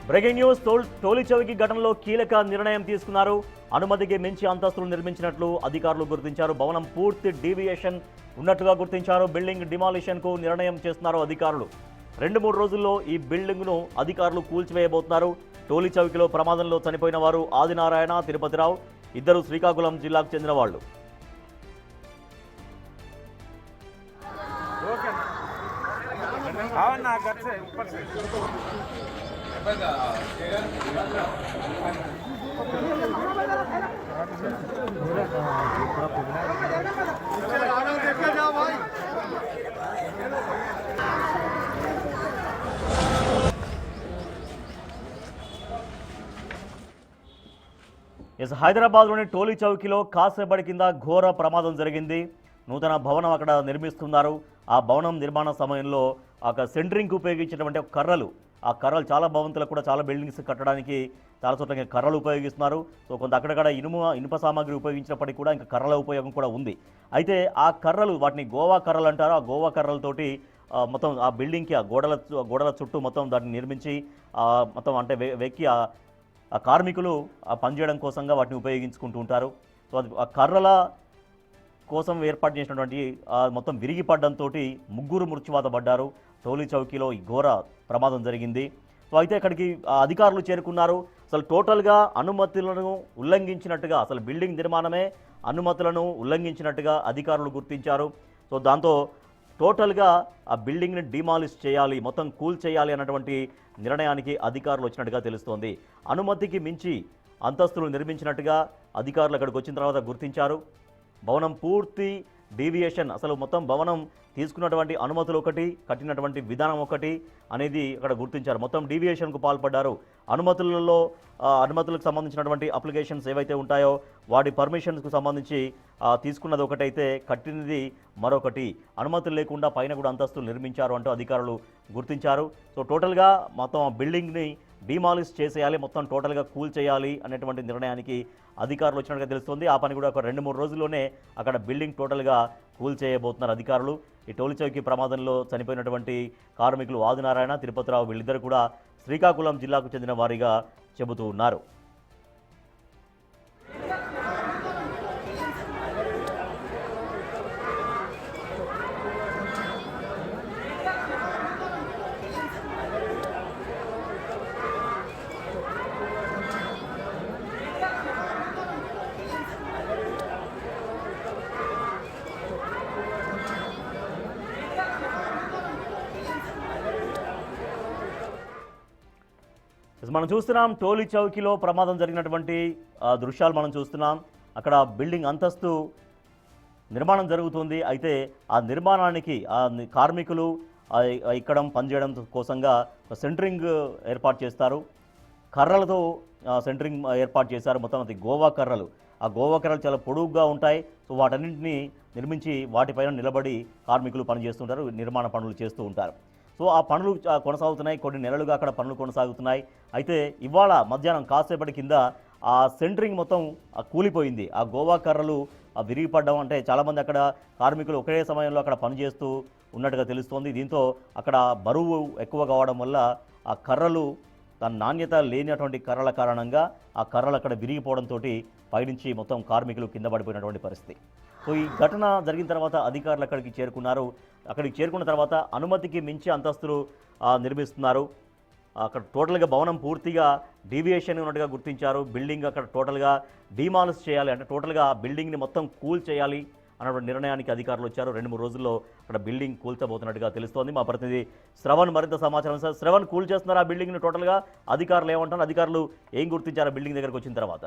Breaking news టోలీ Chowki ఘటనలో కీలక నిర్ణయం తీసుకున్నారు. అనుమతికి మించి అంతస్తులు నిర్మించినట్లు అధికారులు గుర్తించారు. భవనం పూర్తి డీవియేషన్ ఉన్నట్టుగా గుర్తించారు. బిల్డింగ్ డిమాలిషన్ కు నిర్ణయం చేస్తున్నారు అధికారులు. 2-3 రోజుల్లో ఈ బిల్డింగ్ ను అధికారులు కూల్చివేయబోతున్నారు. టోలీ చౌకీలో ప్రమాదంలో చనిపోయిన వారు ఆదినారాయణ, తిరుపతిరావు, ఇద్దరు శ్రీకాకుళం జిల్లాకు చెందిన వాళ్ళు. హైదరాబాద్లోని టోలీ చౌకీలో కాసేపటి కింద ఘోర ప్రమాదం జరిగింది. నూతన భవనం అక్కడ నిర్మిస్తున్నారు. ఆ భవనం నిర్మాణ సమయంలో ఒక సెంటరింగ్కి ఉపయోగించినటువంటి కర్రలు, ఆ కర్రలు చాలా భవంతులకు కూడా చాలా బిల్డింగ్స్ కట్టడానికి చాలా చోట్ల కర్రలు ఉపయోగిస్తున్నారు. సో కొంత అక్కడక్కడ ఇనుప సామాగ్రి ఉపయోగించినప్పటికీ కూడా ఇంకా కర్రల ఉపయోగం కూడా ఉంది. అయితే ఆ కర్రలు, వాటిని గోవా కర్రలు అంటారు. ఆ గోవా కర్రలతోటి మొత్తం ఆ బిల్డింగ్కి ఆ గోడల చుట్టూ మొత్తం దాన్ని నిర్మించి మొత్తం అంటే వెక్కి ఆ కార్మికులు పనిచేయడం కోసంగా వాటిని ఉపయోగించుకుంటూ ఉంటారు. సో అది ఆ కర్రల కోసం ఏర్పాటు చేసినటువంటి మొత్తం విరిగిపడడంతో 3 మృత్యువాత పడ్డారు. టోలీ చౌకీలో ఈ ఘోర ప్రమాదం జరిగింది. సో అయితే అక్కడికి అధికారులు చేరుకున్నారు. అసలు టోటల్గా అనుమతులను ఉల్లంఘించినట్టుగా, అసలు బిల్డింగ్ నిర్మాణమే అనుమతులను ఉల్లంఘించినట్టుగా అధికారులు గుర్తించారు. సో దాంతో టోటల్గా ఆ బిల్డింగ్ని డిమాలిష్ చేయాలి, మొత్తం కూల్ చేయాలి అన్నటువంటి నిర్ణయానికి అధికారులు వచ్చినట్టుగా తెలుస్తోంది. అనుమతికి మించి అంతస్తులు నిర్మించినట్టుగా అధికారులు అక్కడికి వచ్చిన తర్వాత గుర్తించారు. భవనం పూర్తి డీవియేషన్, అసలు మొత్తం భవనం తీసుకున్నటువంటి అనుమతులు ఒకటి, కట్టినటువంటి విధానం ఒకటి అనేది అక్కడ గుర్తించారు. మొత్తం డీవియేషన్కు పాల్పడ్డారు. అనుమతులకు సంబంధించినటువంటి అప్లికేషన్స్ ఏవైతే ఉంటాయో వాటి పర్మిషన్స్కు సంబంధించి తీసుకున్నది ఒకటైతే కట్టినది మరొకటి. అనుమతులు లేకుండా పైన కూడా అంతస్తులు నిర్మించారు అంటూ అధికారులు గుర్తించారు. సో టోటల్గా మొత్తం ఆ బిల్డింగ్ని డిమాలిష్ చేసేయాలి, మొత్తం టోటల్గా కూల్ చేయాలి అనేటువంటి నిర్ణయానికి అధికారులు వచ్చినట్టుగా తెలుస్తుంది. ఆ పని కూడా ఒక 2-3 రోజుల్లోనే అక్కడ బిల్డింగ్ టోటల్గా కూల్ చేయబోతున్నారు అధికారులు. ఈ టోలీ చౌకీ ప్రమాదంలో చనిపోయినటువంటి కార్మికులు ఆదినారాయణ, తిరుపతిరావు వీళ్ళిద్దరు కూడా శ్రీకాకుళం జిల్లాకు చెందిన వారిగా చెబుతూ ఉన్నారు. మనం చూస్తున్నాం టోలీ చౌకీలో ప్రమాదం జరిగినటువంటి దృశ్యాలు మనం చూస్తున్నాం. అక్కడ బిల్డింగ్ అంతస్తు నిర్మాణం జరుగుతుంది. అయితే ఆ నిర్మాణానికి కార్మికులు ఇక్కడ పనిచేయడం కోసంగా సెంటరింగ్ ఏర్పాటు చేస్తారు. కర్రలతో సెంటరింగ్ ఏర్పాటు చేశారు. మొత్తం అది గోవా కర్రలు. ఆ గోవా కర్రలు చాలా పొడుగ్గా ఉంటాయి. సో వాటన్నింటినీ నిర్మించి వాటిపైన నిలబడి కార్మికులు పనిచేస్తుంటారు, నిర్మాణ పనులు చేస్తూ ఉంటారు. సో ఆ పనులు కొనసాగుతున్నాయి. కొన్ని నెలలుగా అక్కడ పనులు కొనసాగుతున్నాయి. అయితే ఇవాళ మధ్యాహ్నం కాసేపటి కింద ఆ సెంటరింగ్ మొత్తం కూలిపోయింది. ఆ గోవా కర్రలు విరిగిపడడం, అంటే చాలామంది అక్కడ కార్మికులు ఒకే సమయంలో అక్కడ పనిచేస్తూ ఉన్నట్టుగా తెలుస్తోంది. దీంతో అక్కడ బరువు ఎక్కువ కావడం వల్ల ఆ కర్రలు తన నాణ్యత లేనటువంటి కర్రల కారణంగా ఆ కర్రలు అక్కడ విరిగిపోవడంతో పైనుంచి మొత్తం కార్మికులు కింద పడిపోయినటువంటి పరిస్థితి. సో ఈ ఘటన జరిగిన తర్వాత అధికారులు అక్కడికి చేరుకున్నారు. అక్కడికి చేరుకున్న తర్వాత అనుమతికి మించి అంతస్తులు నిర్మిస్తున్నారు. అక్కడ టోటల్గా భవనం పూర్తిగా డీవియేషన్ ఉన్నట్టుగా గుర్తించారు. బిల్డింగ్ అక్కడ టోటల్గా డిమాలిష్ చేయాలి, అంటే టోటల్గా బిల్డింగ్ని మొత్తం కూల్ చేయాలి అన్నటువంటి నిర్ణయానికి అధికారులు వచ్చారు. 2-3 రోజుల్లో అక్కడ బిల్డింగ్ కూల్చబోతున్నట్టుగా తెలుస్తోంది. మా ప్రతినిధి శ్రవణ్ మరింత సమాచారం. సార్ శ్రవణ్, కూల్ చేస్తున్నారు ఆ బిల్డింగ్ని టోటల్గా, అధికారులు ఏమంటారు? అధికారులు ఏం గుర్తించారు బిల్డింగ్ దగ్గరకు వచ్చిన తర్వాత?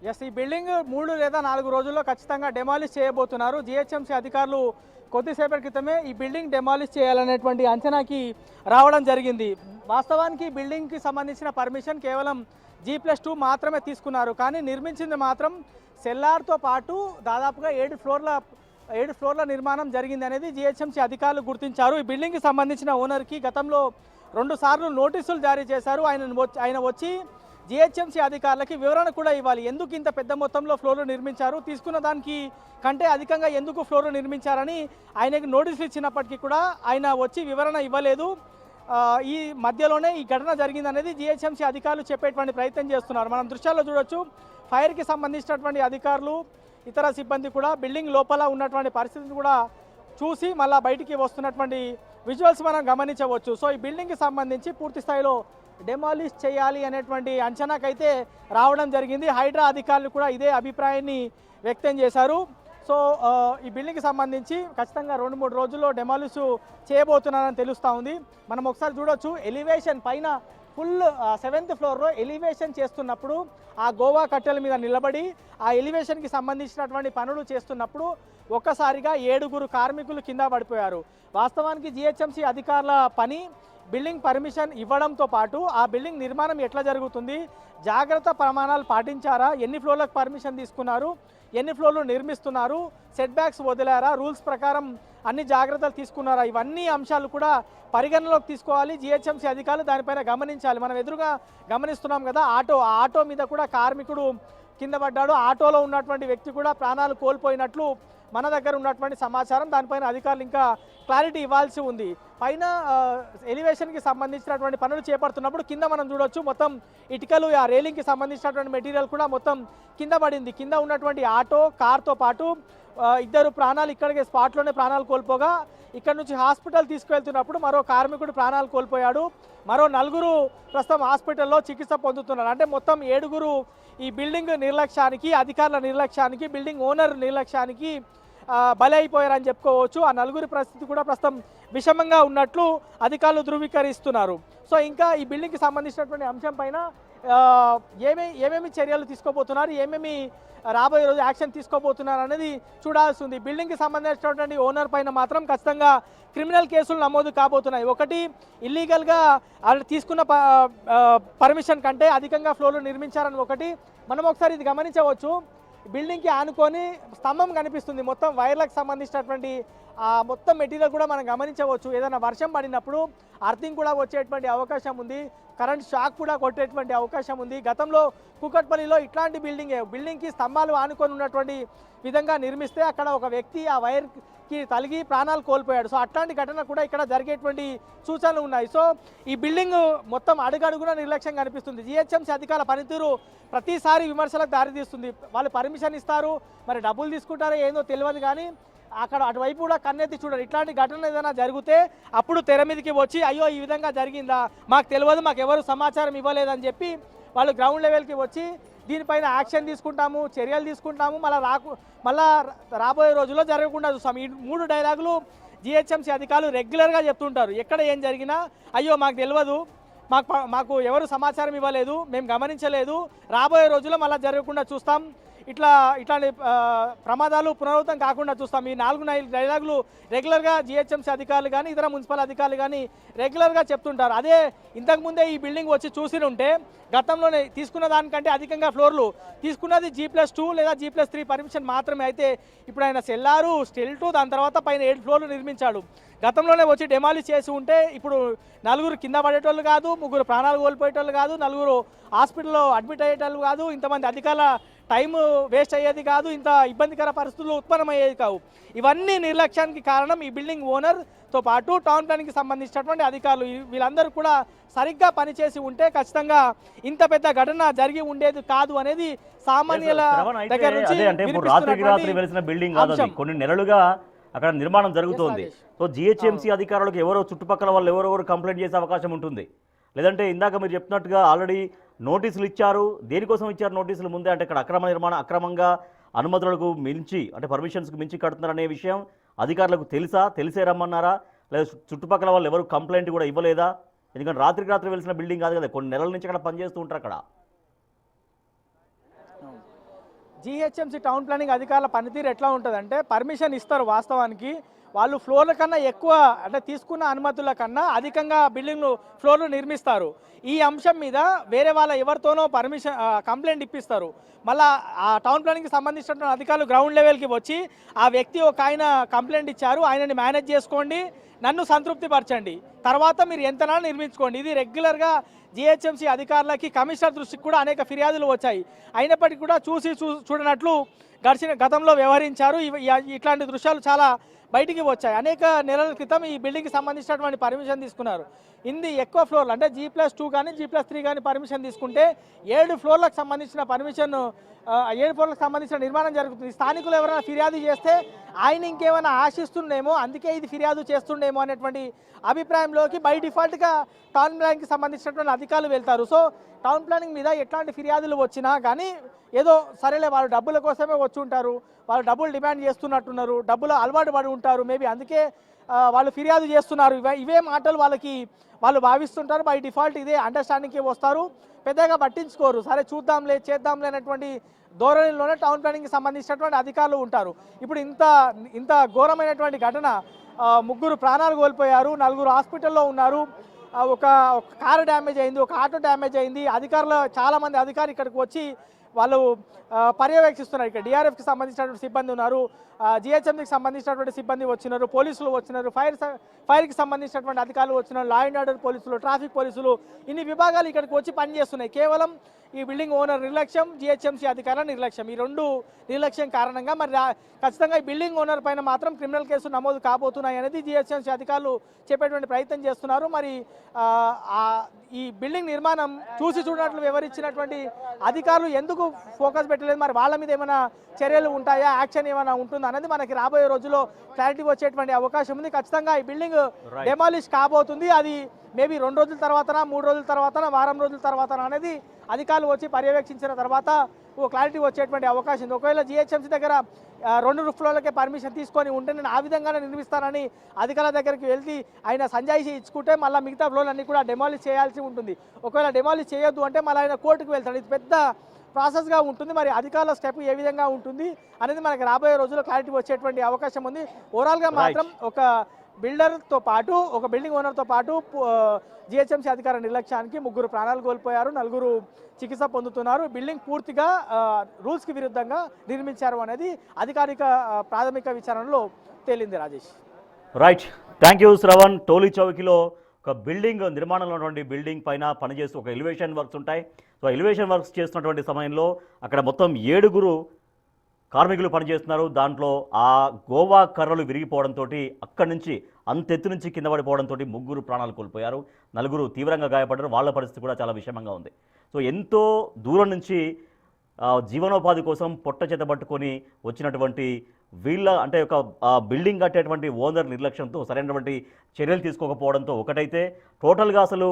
ఈ బిల్డింగ్ 3 లేదా 4 రోజుల్లో ఖచ్చితంగా డెమాలిష్ చేయబోతున్నారు. జిహెచ్ఎంసీ అధికారులు కొద్దిసేపటి క్రితమే ఈ బిల్డింగ్ డెమాలిష్ చేయాలనేటువంటి అంచనాకి రావడం జరిగింది. వాస్తవానికి బిల్డింగ్కి సంబంధించిన పర్మిషన్ కేవలం G+2 మాత్రమే తీసుకున్నారు. కానీ నిర్మించింది మాత్రం సెల్లార్తో పాటు దాదాపుగా 7 ఫ్లోర్ల నిర్మాణం జరిగింది అనేది జిహెచ్ఎంసీ అధికారులు గుర్తించారు. ఈ బిల్డింగ్కి సంబంధించిన ఓనర్కి గతంలో 2 సార్లు నోటీసులు జారీ చేశారు. ఆయన వచ్చి జిహెచ్ఎంసీ అధికారులకి వివరణ కూడా ఇవ్వాలి. ఎందుకు ఇంత పెద్ద మొత్తంలో ఫ్లోర్లు నిర్మించారు, తీసుకున్న దానికి కంటే అధికంగా ఎందుకు ఫ్లోర్లు నిర్మించారని ఆయనకి నోటీసులు ఇచ్చినప్పటికీ కూడా ఆయన వచ్చి వివరణ ఇవ్వలేదు. ఈ మధ్యలోనే ఈ ఘటన జరిగిందనేది జిహెచ్ఎంసీ అధికారులు చెప్పేటువంటి ప్రయత్నం చేస్తున్నారు. మనం దృశ్యాల్లో చూడొచ్చు, ఫైర్కి సంబంధించినటువంటి అధికారులు ఇతర సిబ్బంది కూడా బిల్డింగ్ లోపల ఉన్నటువంటి పరిస్థితిని కూడా చూసి మళ్ళీ బయటికి వస్తున్నటువంటి విజువల్స్ మనం గమనించవచ్చు. సో ఈ బిల్డింగ్కి సంబంధించి పూర్తి స్థాయిలో డెమాలిష్ చేయాలి అనేటువంటి అంచనాకైతే రావడం జరిగింది. హైడ్రా అధికారులు కూడా ఇదే అభిప్రాయాన్ని వ్యక్తం చేశారు. సో ఈ బిల్డింగ్కి సంబంధించి ఖచ్చితంగా 2-3 రోజుల్లో డెమాలిష్ చేయబోతున్నారని తెలుస్తూ ఉంది. మనం ఒకసారి చూడొచ్చు, ఎలివేషన్ పైన ఫుల్ 7th ఫ్లోర్లో ఎలివేషన్ చేస్తున్నప్పుడు ఆ గోవా కట్టెల మీద నిలబడి ఆ ఎలివేషన్కి సంబంధించినటువంటి పనులు చేస్తున్నప్పుడు ఒక్కసారిగా 7 కార్మికులు కింద పడిపోయారు. వాస్తవానికి జిహెచ్ఎంసీ అధికారుల పని బిల్డింగ్ పర్మిషన్ ఇవ్వడంతో పాటు ఆ బిల్డింగ్ నిర్మాణం ఎట్లా జరుగుతుంది, జాగ్రత్త ప్రమాణాలు పాటించారా, ఎన్ని ఫ్లోర్లకు పర్మిషన్ తీసుకున్నారు, ఎన్ని ఫ్లోర్లు నిర్మిస్తున్నారు, సెట్ బ్యాక్స్ వదిలారా, రూల్స్ ప్రకారం అన్ని జాగ్రత్తలు తీసుకున్నారా, ఇవన్నీ అంశాలు కూడా పరిగణలోకి తీసుకోవాలి జిహెచ్ఎంసీ అధికారులు. దానిపైన గమనించాలి. మనం ఎదురుగా గమనిస్తున్నాం కదా, ఆటో మీద కూడా కార్మికుడు కింద పడ్డాడు. ఆటోలో ఉన్నటువంటి వ్యక్తి కూడా ప్రాణాలు కోల్పోయినట్లు మన దగ్గర ఉన్నటువంటి సమాచారం. దానిపైన అధికారులు ఇంకా క్లారిటీ ఇవ్వాల్సి ఉంది. పైన ఎలివేషన్కి సంబంధించినటువంటి పనులు చేపడుతున్నప్పుడు కింద మనం చూడొచ్చు, మొత్తం ఇటుకలు, ఆ రైలింగ్కి సంబంధించినటువంటి మెటీరియల్ కూడా మొత్తం కింద పడింది. కింద ఉన్నటువంటి ఆటో, కార్తో పాటు 2 ప్రాణాలు ఇక్కడికే స్పాట్లోనే ప్రాణాలు కోల్పోగా, ఇక్కడ నుంచి హాస్పిటల్ తీసుకువెళ్తున్నప్పుడు మరో కార్మికుడు ప్రాణాలు కోల్పోయాడు. మరో 4 ప్రస్తుతం హాస్పిటల్లో చికిత్స పొందుతున్నారు. అంటే మొత్తం 7 ఈ బిల్డింగ్ నిర్లక్ష్యానికి, అధికారుల నిర్లక్ష్యానికి, బిల్డింగ్ ఓనర్ నిర్లక్ష్యానికి బలి అయిపోయారని చెప్పుకోవచ్చు. ఆ 4 పరిస్థితి కూడా ప్రస్తుతం విషమంగా ఉన్నట్లు అధికారులు ధృవీకరిస్తున్నారు. సో ఇంకా ఈ బిల్డింగ్కి సంబంధించినటువంటి అంశం పైన ఏమేమి చర్యలు తీసుకోబోతున్నారు, ఏమేమి రాబోయే రోజు యాక్షన్ తీసుకోబోతున్నారు అనేది చూడాల్సి ఉంది. బిల్డింగ్కి సంబంధించినటువంటి ఓనర్ పైన మాత్రం ఖచ్చితంగా క్రిమినల్ కేసులు నమోదు కాబోతున్నాయి. ఒకటి, ఇల్లీగల్గా తీసుకున్న పర్మిషన్ కంటే అధికంగా ఫ్లోర్లు నిర్మించారని ఒకటి. మనం ఒకసారి ఇది గమనించవచ్చు, బిల్డింగ్కి ఆనుకొని స్తంభం కనిపిస్తుంది. మొత్తం వైర్లకు సంబంధించినటువంటి మొత్తం మెటీరియల్ కూడా మనం గమనించవచ్చు. ఏదైనా వర్షం పడినప్పుడు అర్థింగ్ కూడా వచ్చేటువంటి అవకాశం ఉంది, కరెంట్ షాక్ కూడా కొట్టేటువంటి అవకాశం ఉంది. గతంలో కూకట్పల్లిలో ఇట్లాంటి బిల్డింగ్కి స్తంభాలు ఆనుకొని ఉన్నటువంటి విధంగా నిర్మిస్తే అక్కడ ఒక వ్యక్తి ఆ వైర్కి తలిగి ప్రాణాలు కోల్పోయాడు. సో అట్లాంటి ఘటన కూడా ఇక్కడ జరిగేటువంటి సూచనలు ఉన్నాయి. సో ఈ బిల్డింగ్ మొత్తం అడుగడుగున నిర్లక్ష్యం కనిపిస్తుంది. జిహెచ్ఎంసీ అధికారుల పనితీరు ప్రతిసారి విమర్శలకు దారితీస్తుంది. వాళ్ళు పర్మిషన్ ఇస్తారు, మరి డబ్బులు తీసుకుంటారో ఏందో తెలియదు, కానీ అక్కడ అటువైపు కూడా కన్నెత్తి చూడరు. ఇట్లాంటి ఘటనలు ఏదైనా జరిగితే అప్పుడు తెర మీదకి వచ్చి అయ్యో ఈ విధంగా జరిగిందా, మాకు తెలియదు, మాకు ఎవరు సమాచారం ఇవ్వలేదని చెప్పి వాళ్ళు గ్రౌండ్ లెవెల్కి వచ్చి దీనిపైన యాక్షన్ తీసుకుంటాము, చర్యలు తీసుకుంటాము, మళ్ళా రాబోయే రోజుల్లో జరగకుండా చూస్తాం. ఈ 3 డైలాగులు జిహెచ్ఎంసీ అధికారులు రెగ్యులర్గా చెప్తుంటారు. ఎక్కడ ఏం జరిగినా అయ్యో మాకు తెలియదు, మాకు ఎవరు సమాచారం ఇవ్వలేదు, మేము గమనించలేదు, రాబోయే రోజుల్లో మళ్ళీ జరగకుండా చూస్తాం, ఇట్లాంటి ప్రమాదాలు పునరావృతం కాకుండా చూస్తాం. ఈ 4 డైలాగులు రెగ్యులర్గా జిహెచ్ఎంసీ అధికారులు కానీ ఇతర మున్సిపల్ అధికారులు కానీ రెగ్యులర్గా చెప్తుంటారు. అదే ఇంతకుముందే ఈ బిల్డింగ్ వచ్చి చూసి ఉంటే గతంలోనే తీసుకున్న దానికంటే అధికంగా ఫ్లోర్లు తీసుకున్నది G+2 లేదా G+3 పర్మిషన్ మాత్రమే. అయితే ఇప్పుడు ఆయన సెల్లారు, స్టిల్ 2, దాని తర్వాత పైన 7 ఫ్లోర్లు నిర్మించాడు. గతంలోనే వచ్చి డెమాలిష్ చేసి ఉంటే ఇప్పుడు 4 కింద పడేటోళ్ళు కాదు, 3 ప్రాణాలు కోల్పోయేటోళ్ళు కాదు, 4 హాస్పిటల్లో అడ్మిట్ అయ్యేటోళ్ళు కాదు, ఇంతమంది అధికారుల టైం వేస్ట్ అయ్యేది కాదు, ఇంత ఇబ్బందికర పరిస్థితులు ఉత్పన్నమయ్యేది కావు. ఇవన్నీ నిర్లక్ష్యానికి కారణం ఈ బిల్డింగ్ ఓనర్తో పాటు టౌన్ ప్లానింగ్కి సంబంధించినటువంటి అధికారులు. వీళ్ళందరూ కూడా సరిగ్గా పనిచేసి ఉంటే ఖచ్చితంగా ఇంత పెద్ద ఘటన జరిగి ఉండేది కాదు అనేది సామాన్యుల దగ్గర నుంచి రాత్రి వెలిసిన బిల్డింగ్ కాదు, కొన్ని నెలలుగా అక్కడ నిర్మాణం జరుగుతోంది. సో జిహెచ్ఎంసీ అధికారులకు ఎవరో చుట్టుపక్కల వాళ్ళు ఎవరెవరు కంప్లైంట్ చేసే అవకాశం ఉంటుంది. లేదంటే ఇందాక మీరు చెప్పినట్టుగా ఆల్రెడీ నోటీసులు ఇచ్చారు. దేనికోసం ఇచ్చారు నోటీసులు ముందే? అంటే ఇక్కడ అక్రమంగా అనుమతులకు మించి, అంటే పర్మిషన్స్కి మించి కడుతున్నారనే విషయం అధికారులకు తెలిసే రమ్మన్నారా, లేదా చుట్టుపక్కల వాళ్ళు ఎవరు కంప్లైంట్ కూడా ఇవ్వలేదా? ఎందుకంటే రాత్రి వెలిసిన బిల్డింగ్ కాదు కదా, కొన్ని నెలల నుంచి అక్కడ పనిచేస్తూ ఉంటారు. అక్కడ జిహెచ్ఎంసీ టౌన్ ప్లానింగ్ అధికారుల పనితీరు ఎట్లా ఉంటుందంటే, పర్మిషన్ ఇస్తారు, వాస్తవానికి వాళ్ళు ఫ్లోర్ల కన్నా ఎక్కువ, అంటే తీసుకున్న అనుమతుల కన్నా అధికంగా ఫ్లోర్లు నిర్మిస్తారు. ఈ అంశం మీద వేరే వాళ్ళ ఎవరితోనో కంప్లైంట్ ఇప్పిస్తారు. మళ్ళీ ఆ టౌన్ ప్లానింగ్కి సంబంధించిన అధికారులు గ్రౌండ్ లెవెల్కి వచ్చి ఆ వ్యక్తి ఒక ఆయన కంప్లైంట్ ఇచ్చారు, ఆయనని మేనేజ్ చేసుకోండి, నన్ను సంతృప్తి పరచండి, తర్వాత మీరు ఎంతనా నిర్మించుకోండి. ఇది రెగ్యులర్గా జిహెచ్ఎంసీ అధికారులకి, కమిషనర్ దృష్టికి కూడా అనేక ఫిర్యాదులు వచ్చాయి. అయినప్పటికీ కూడా చూడనట్లు గతంలో వ్యవహరించారు. ఇట్లాంటి దృశ్యాలు చాలా బయటికి వచ్చాయి. అనేక నెలల క్రితం ఈ బిల్డింగ్కి సంబంధించినటువంటి పర్మిషన్ తీసుకున్నారు. ఇన్ని ఎక్కువ ఫ్లోర్లు అంటే G+2 కానీ G+3 కానీ పర్మిషన్ తీసుకుంటే 7 ఫ్లోర్లకు సంబంధించిన పర్మిషన్ 7 ఫ్లోర్లకు సంబంధించిన నిర్మాణం జరుగుతుంది. స్థానికులు ఎవరైనా ఫిర్యాదు చేస్తే ఆయన ఇంకేమైనా ఆశిస్తుండేమో, అందుకే ఇది ఫిర్యాదు చేస్తుండేమో అనేటువంటి అభిప్రాయంలోకి బై డిఫాల్ట్గా టౌన్ ప్లానింగ్కి సంబంధించినటువంటి అధికారులు వెళ్తారు. సో టౌన్ ప్లానింగ్ మీద ఎట్లాంటి ఫిర్యాదులు వచ్చినా కానీ ఏదో సరేలే, వాళ్ళు డబ్బుల కోసమే వచ్చి ఉంటారు, వాళ్ళు డబ్బులు డిమాండ్ చేస్తున్నట్టున్నారు, డబ్బులు అలవాటు పడి ఉంటారు, మేబీ అందుకే వాళ్ళు ఫిర్యాదు చేస్తున్నారు, ఇవే మాటలు వాళ్ళు భావిస్తుంటారు. బై డిఫాల్ట్ ఇదే అండర్స్టాండింగ్కి వస్తారు, పెద్దగా పట్టించుకోరు. సరే చూద్దాంలే చేద్దాంలే అనేటువంటి ధోరణిలోనే టౌన్ ప్లానింగ్కి సంబంధించినటువంటి అధికారులు ఉంటారు. ఇప్పుడు ఇంత ఘోరమైనటువంటి ఘటన, 3 ప్రాణాలు కోల్పోయారు, 4 హాస్పిటల్లో ఉన్నారు, ఒక కారు డ్యామేజ్ అయింది, ఒక ఆటో డ్యామేజ్ అయింది. చాలామంది అధికారులు ఇక్కడికి వచ్చి వాళ్ళు పర్యవేక్షిస్తున్నారు. ఇక్కడ డిఆర్ఎఫ్కి సంబంధించినటువంటి సిబ్బంది ఉన్నారు, జిహెచ్ఎంసీకి సంబంధించినటువంటి సిబ్బంది వచ్చినారు, పోలీసులు వచ్చినారు, ఫైర్కి సంబంధించినటువంటి అధికారులు వచ్చినారు, లా అండ్ ఆర్డర్ పోలీసులు, ట్రాఫిక్ పోలీసులు, ఇన్ని విభాగాలు ఇక్కడికి వచ్చి పనిచేస్తున్నాయి. కేవలం ఈ బిల్డింగ్ ఓనర్ నిర్లక్ష్యం, జిహెచ్ఎంసీ అధికారుల నిర్లక్ష్యం, ఈ 2 నిర్లక్ష్యం కారణంగా మరి ఖచ్చితంగా ఈ బిల్డింగ్ ఓనర్ పైన మాత్రం క్రిమినల్ కేసు నమోదు కాబోతున్నాయి అనేది జిహెచ్ఎంసీ అధికారులు చెప్పేటువంటి ప్రయత్నం చేస్తున్నారు. మరి ఈ బిల్డింగ్ నిర్మాణం చూడనట్లు వివరించినటువంటి అధికారులు ఎందుకు ఫోకస్ పెట్టలేదు, మరి వాళ్ళ మీద ఏమైనా చర్యలు ఉంటాయా, యాక్షన్ ఏమైనా ఉంటుందా అనేది మనకి రాబోయే రోజుల్లో క్లారిటీ వచ్చేటువంటి అవకాశం ఉంది. ఖచ్చితంగా ఈ బిల్డింగ్ డెమాలిష్ కాబోతుంది. అది మేబీ 2 రోజుల తర్వాతనా, 3 రోజుల తర్వాతనా, వారం రోజుల తర్వాతనా అనేది అధికారులు వచ్చి పర్యవేక్షించిన తర్వాత ఓ క్లారిటీ వచ్చేటువంటి అవకాశం ఉంది. ఒకవేళ జిహెచ్ఎంసీ దగ్గర 2 ఫ్లోర్లకే పర్మిషన్ తీసుకొని ఉంటే నేను ఆ విధంగానే నిర్మిస్తానని అధికారుల దగ్గరికి వెళ్తే ఆయన సంజాయిషి ఇచ్చుకుంటే మళ్ళీ మిగతా ఫ్లోర్లన్నీ కూడా డెమాలిష్ చేయాల్సి ఉంటుంది. ఒకవేళ డెమాలిష్ చేయొద్దు అంటే మళ్ళీ ఆయన కోర్టుకు వెళ్తాడు. ఇది పెద్ద ప్రాసెస్గా ఉంటుంది. మరి అధికారుల స్టెప్ ఏ విధంగా ఉంటుంది అనేది మనకి రాబోయే రోజుల్లో క్లారిటీ వచ్చేటువంటి అవకాశం ఉంది. ఓవరాల్గా మాత్రం ఒక బిల్డర్తో పాటు, ఒక బిల్డింగ్ ఓనర్తో పాటు జిహెచ్ఎంసీ అధికార నిర్లక్ష్యానికి 3 ప్రాణాలు కోల్పోయారు, 4 చికిత్స పొందుతున్నారు. బిల్డింగ్ పూర్తిగా రూల్స్కి విరుద్ధంగా నిర్మించారు అనేది అధికారిక ప్రాథమిక విచారణలో తేలింది. Rajesh. Right, thank you Shravan. టోలీ చౌకీలో ఒక బిల్డింగ్ నిర్మాణంలో ఉన్నటువంటి బిల్డింగ్ పైన పనిచేస్తూ ఒక ఎలివేషన్ వర్క్స్ ఉంటాయి. సో ఎలివేషన్ వర్క్స్ చేస్తున్నటువంటి సమయంలో అక్కడ మొత్తం 7 కార్మికులు పనిచేస్తున్నారు. దాంట్లో ఆ గోవా కర్రలు విరిగిపోవడంతో అక్కడి నుంచి అంతెత్తు నుంచి కింద పడిపోవడంతో 3 ప్రాణాలు కోల్పోయారు, 4 తీవ్రంగా గాయపడ్డారు. వాళ్ళ పరిస్థితి కూడా చాలా విషమంగా ఉంది. సో ఎంతో దూరం నుంచి జీవనోపాధి కోసం పొట్ట చేతబట్టుకొని వచ్చినటువంటి వీళ్ళ అంటే ఒక బిల్డింగ్ కట్టేటువంటి ఓనర్ నిర్లక్ష్యంతో సరైనటువంటి చర్యలు తీసుకోకపోవడంతో ఒకటైతే టోటల్గా అసలు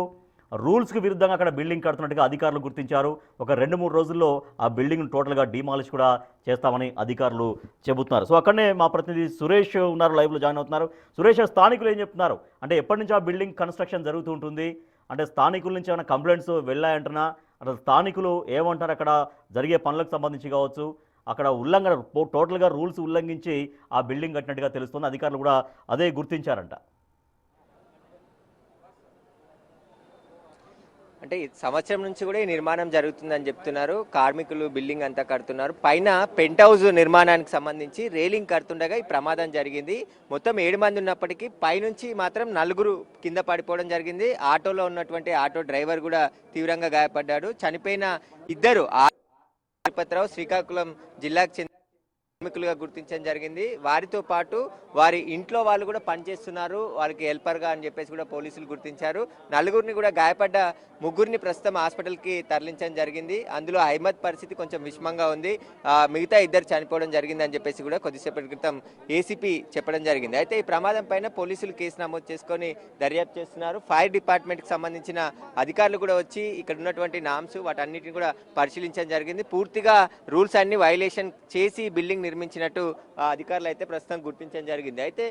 రూల్స్కి విరుద్ధంగా అక్కడ బిల్డింగ్ కడుతున్నట్టుగా అధికారులు గుర్తించారు. ఒక 2-3 రోజుల్లో ఆ బిల్డింగ్ను టోటల్గా డిమాలిష్ కూడా చేస్తామని అధికారులు చెబుతున్నారు. సో అక్కడనే మా ప్రతినిధి సురేష్ ఉన్నారు, లైవ్లో జాయిన్ అవుతున్నారు. సురేష్, స్థానికులు ఏం చెప్తున్నారు అంటే ఎప్పటి నుంచి ఆ బిల్డింగ్ కన్స్ట్రక్షన్ జరుగుతూ ఉంటుంది, అంటే స్థానికుల నుంచి ఏమైనా కంప్లైంట్స్ వెళ్ళాయంటున్నా, అంటే స్థానికులు ఏమంటారు అక్కడ జరిగే పనులకు సంబంధించి కావచ్చు, అక్కడ ఉల్లంఘన టోటల్గా రూల్స్ ఉల్లంఘించి ఆ బిల్డింగ్ కట్టినట్టుగా తెలుస్తుంది, అధికారులు కూడా అదే గుర్తించారంట. అంటే సంవత్సరం నుంచి కూడా ఈ నిర్మాణం జరుగుతుందని చెప్తున్నారు. కార్మికులు బిల్డింగ్ అంతా కడుతున్నారు. పైన పెంట్ హౌస్ నిర్మాణానికి సంబంధించి రేలింగ్ కడుతుండగా ఈ ప్రమాదం జరిగింది. మొత్తం 7 మంది ఉన్నప్పటికీ పైనుంచి మాత్రం 4 కింద పడిపోవడం జరిగింది. ఆటోలో ఉన్నటువంటి ఆటో డ్రైవర్ కూడా తీవ్రంగా గాయపడ్డాడు. చనిపోయిన 2 తిరుపతిరావు శ్రీకాకుళం జిల్లాకు చెందిన కార్మికులుగా గుర్తించడం జరిగింది. వారితో పాటు వారి ఇంట్లో వాళ్ళు కూడా పనిచేస్తున్నారు, వారికి హెల్పర్గా అని చెప్పేసి కూడా పోలీసులు గుర్తించారు. 4 కూడా గాయపడ్డ 3 ప్రస్తుతం హాస్పిటల్కి తరలించడం జరిగింది. అందులో అహ్మద్ పరిస్థితి కొంచెం విషమంగా ఉంది. మిగతా 2 చనిపోవడం జరిగింది అని చెప్పేసి కూడా కొద్దిసేపటి క్రితం ఏసీపీ చెప్పడం జరిగింది. అయితే ఈ ప్రమాదం పైన పోలీసులు కేసు నమోదు చేసుకొని దర్యాప్తు చేస్తున్నారు. ఫైర్ డిపార్ట్మెంట్కి సంబంధించిన అధికారులు కూడా వచ్చి ఇక్కడ ఉన్నటువంటి నామ్స్ వాటన్నిటిని కూడా పరిశీలించడం జరిగింది. పూర్తిగా రూల్స్ అన్ని వైలేషన్ చేసి బిల్డింగ్ నిర్మించినట్టు అధికారులు అయితే ప్రస్తుతం గుర్తించడం జరిగింది. అయితే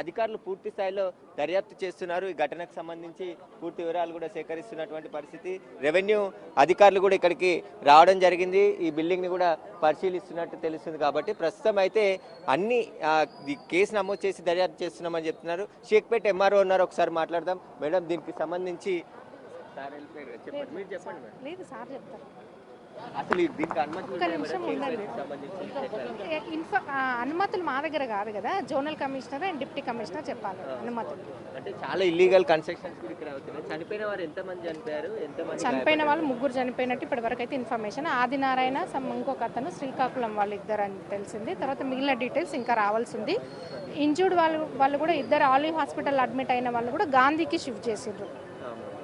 అధికారులు పూర్తి స్థాయిలో దర్యాప్తు చేస్తున్నారు. ఈ ఘటనకు సంబంధించి పూర్తి వివరాలు కూడా సేకరిస్తున్నటువంటి పరిస్థితి. రెవెన్యూ అధికారులు కూడా ఇక్కడికి రావడం జరిగింది. ఈ బిల్డింగ్ ని కూడా పరిశీలిస్తున్నట్టు తెలుస్తుంది. కాబట్టి ప్రస్తుతం అయితే అన్ని కేసు నమోదు చేసి దర్యాప్తు చేస్తున్నామని చెప్తున్నారు. షేక్పేట్ ఎంఆర్ఓ ఉన్నారు, ఒకసారి మాట్లాడదాం. మేడం, దీనికి సంబంధించి లేదు సార్ చెప్తారు. అసలు దీనికి అనుమతి ఒక్క నిమిషం ఉండండి. అనుమతులు మా దగ్గర కాదు కదా, zonal commissioner and deputy commissioner చెప్పాలి అనుమతులు. అంటే చాలా ఇల్లీగల్ కన్స్ట్రక్షన్స్ కూడా ఇక్కడ అవుతున్నాయి. చనిపోయిన వారు ఎంతమంది చనిపోయారు, ఎంతమంది చనిపోయిన వాళ్ళు 3 చనిపోయినట్టు ఇప్పటి వరకు అయితే ఇన్ఫర్మేషన్. ఆదినారాయణ ఇంకొక అతను శ్రీకాకుళం వాళ్ళు ఇద్దరు అని తెలిసింది. తర్వాత మిగిలిన డీటెయిల్స్ ఇంకా రావాల్సి ఉంది. ఇంజూర్డ్ వాళ్ళు కూడా ఇద్దరు ఆలివ్ హాస్పిటల్ అడ్మిట్ అయిన వాళ్ళు కూడా గాంధీకి షిఫ్ట్ చేసిండ్రు.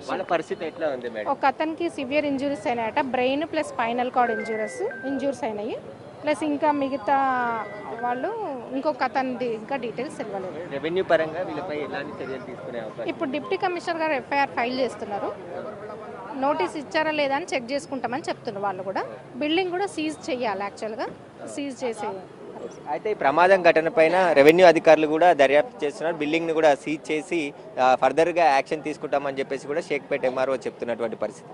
వాళ్ళ పరిస్థితి ఎట్లా ఉంది మేడం? ఒక అతనికి సివియర్ ఇంజురీస్ అయినాయట, brain plus spinal cord injuries అయినాయి. ప్లస్ ఇంకా మిగతా వాళ్ళు ఇంకొక అతనిది ఇంకా డీటెయిల్స్ తెలియలేదు. రెవెన్యూ పరంగా వీళ్ళపై ఎలాంటి చర్యలు తీసుకునే అవకాశం? ఇప్పుడు డిప్యూటీ కమిషనర్ గారు ఎఫ్ఐఆర్ ఫైల్ చేస్తున్నారు. నోటీస్ ఇచ్చారా లేదా అని చెక్ చేసుకుంటామని చెప్తున్నారు. వాళ్ళు కూడా బిల్డింగ్ కూడా సీజ్ చేయాలి, యాక్చువల్గా సీజ్ చేసే. అయితే ఈ ప్రమాదం ఘటన పైన రెవెన్యూ అధికారులు కూడా దర్యాప్తు చేస్తున్నారు. బిల్డింగ్ ని కూడా సీజ్ చేసి ఫర్దర్ గా యాక్షన్ తీసుకుంటామని చెప్పేసి కూడా షేక్పేట్ ఎంఆర్ఓ చెప్తున్నటువంటి పరిస్థితి.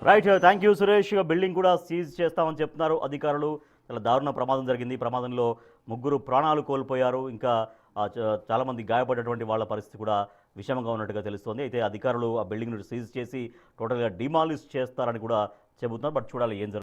Right, thank you Suresh. Building కూడా సీజ్ చేస్తామని చెప్తున్నారు అధికారులు. చాలా దారుణ ప్రమాదం జరిగింది. ఈ ప్రమాదంలో 3 ప్రాణాలు కోల్పోయారు. ఇంకా చాలామంది గాయపడేటువంటి వాళ్ళ పరిస్థితి కూడా విషమంగా ఉన్నట్టుగా తెలుస్తోంది. అయితే అధికారులు ఆ బిల్డింగ్ను సీజ్ చేసి టోటల్గా డిమాలిష్ చేస్తారని కూడా చెబుతున్నారు. బట్ చూడాలి ఏం జరుగుతుంది.